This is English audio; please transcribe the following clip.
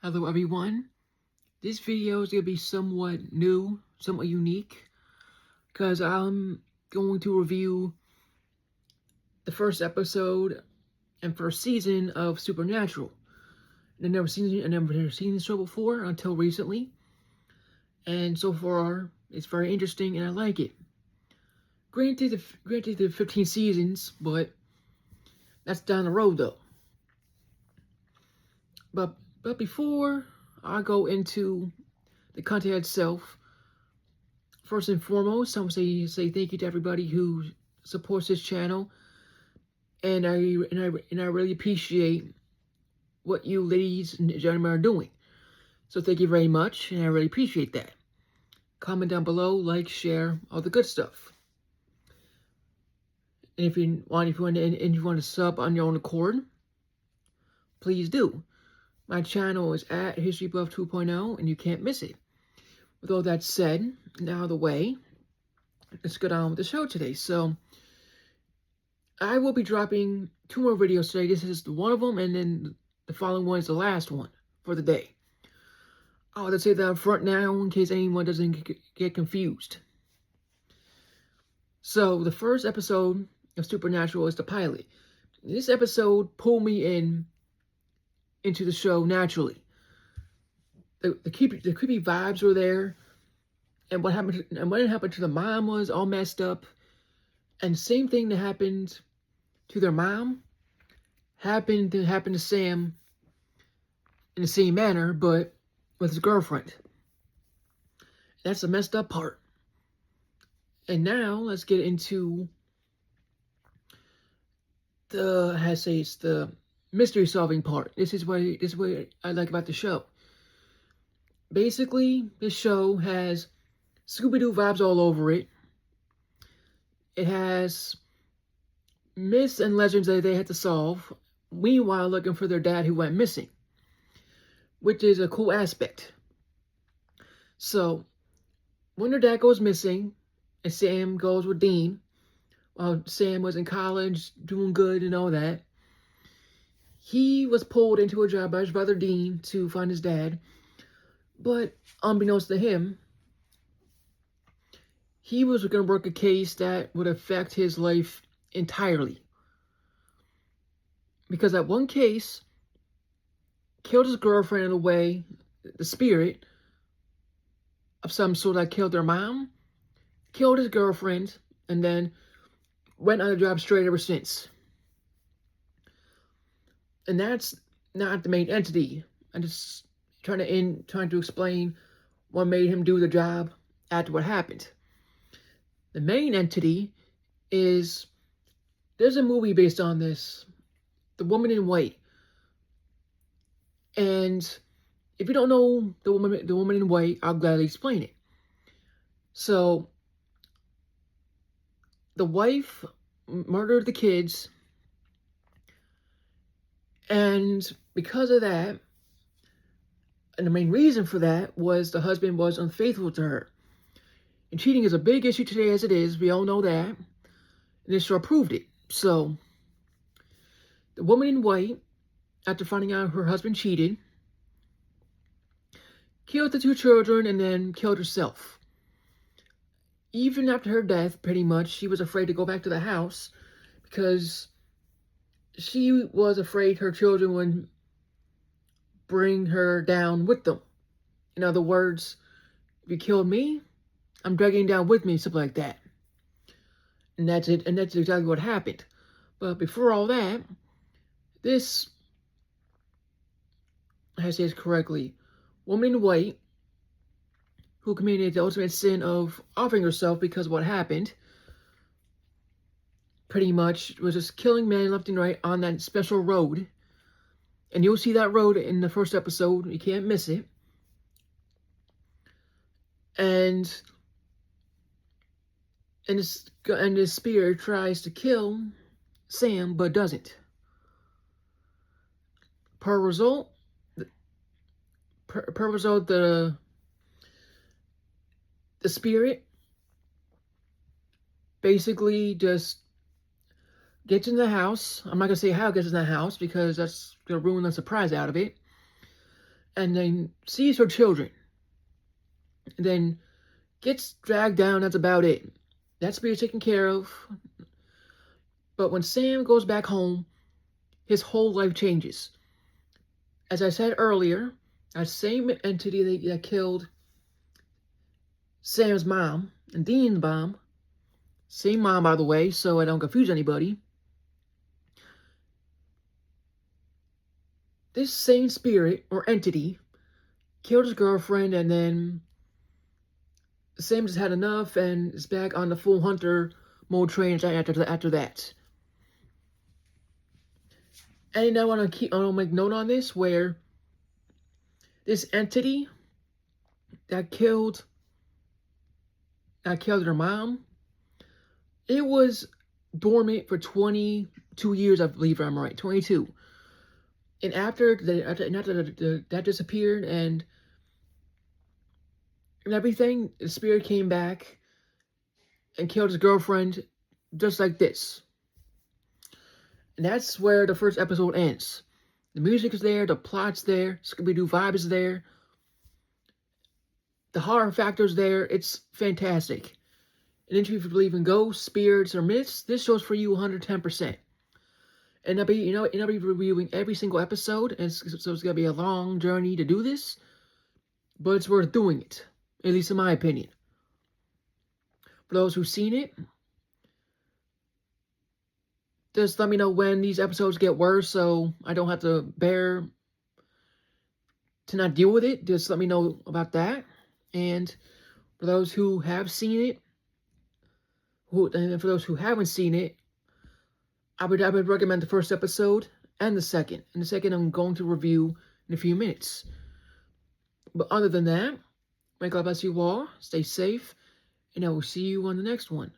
Hello everyone. This video is going to be somewhat new, somewhat unique, because I'm going to review the first episode and first season of Supernatural. I've never seen the show before until recently, and so far it's very interesting and I like it. Granted, the 15 seasons, but that's down the road though. But before I go into the content itself, first and foremost, I want to say thank you to everybody who supports this channel, and I really appreciate what you ladies and gentlemen are doing. So thank you very much, and I really appreciate that. Comment down below, like, share, all the good stuff. And if you want to sub on your own accord, please do. My channel is at HistoryBuff 2.0, and you can't miss it. With all that said, now out of the way, let's get on with the show today. So, I will be dropping 2 more videos today. This is one of them, and then the following one is the last one for the day. I'll just say that up front now in case anyone doesn't get confused. So, the first episode of Supernatural is the pilot. This episode pulled me into the show naturally. The creepy vibes were there, and what happened to the mom was all messed up, and same thing that happened to their mom happened to Sam in the same manner, but with his girlfriend. That's the messed up part. And now let's get into the mystery solving part. This is what I like about the show. Basically, this show has Scooby-Doo vibes all over it. It has myths and legends that they had to solve, meanwhile looking for their dad who went missing, which is a cool aspect. So, when their dad goes missing, and Sam goes with Dean, while Sam was in college, doing good and all that, he was pulled into a job by his brother Dean to find his dad, but unbeknownst to him, he was going to work a case that would affect his life entirely. Because that one case killed his girlfriend in a way, the spirit of some sort that killed their mom, killed his girlfriend, and then went on the job straight ever since. And that's not the main entity. I'm just trying to explain what made him do the job after what happened. The main entity is, there's a movie based on this, The Woman in White. And if you don't know the woman in White, I'll gladly explain it. So, the wife murdered the kids, and because of that, and the main reason for that was the husband was unfaithful to her. And cheating is a big issue today as it is. We all know that. And this show proved it. So, the woman in white, after finding out her husband cheated, killed the 2 children and then killed herself. Even after her death, pretty much, she was afraid to go back to the house because she was afraid her children would bring her down with them. In other words, if you killed me, I'm dragging you down with me, something like that. And that's it, and that's exactly what happened. But before all that, this, I say this correctly, woman in white, who committed the ultimate sin of offering herself because of what happened, pretty much was just killing men left and right on that special road. And you'll see that road in the first episode. You can't miss it. And his spirit tries to kill Sam, but doesn't. Per result, the spirit basically just gets in the house. I'm not going to say how it gets in the house because that's going to ruin the surprise out of it. and then sees her children, and then gets dragged down. That's about it. That spirit's taken care of. But when Sam goes back home, his whole life changes. As I said earlier, that same entity that killed Sam's mom and Dean's mom, same mom by the way, so I don't confuse anybody. This same spirit or entity killed his girlfriend, and then Sam just had enough and is back on the full hunter mode train after that. And I want to make note on this, where this entity that killed her mom, it was dormant for 22 years, I believe I'm right, 22. And after that disappeared and everything, the spirit came back and killed his girlfriend just like this. And that's where the first episode ends. The music is there, the plot's there, Scooby-Doo vibe is there, the horror factor's there. It's fantastic. And if you believe in ghosts, spirits, or myths, this show's for you 110%. And I'll be reviewing every single episode, and so it's gonna be a long journey to do this, but it's worth doing it, at least in my opinion. For those who've seen it, just let me know when these episodes get worse, so I don't have to bear to not deal with it. Just let me know about that. And for those who have seen it, and for those who haven't seen it, I would recommend the first episode and the second. And the second I'm going to review in a few minutes. But other than that, may God bless you all. Stay safe, and I will see you on the next one.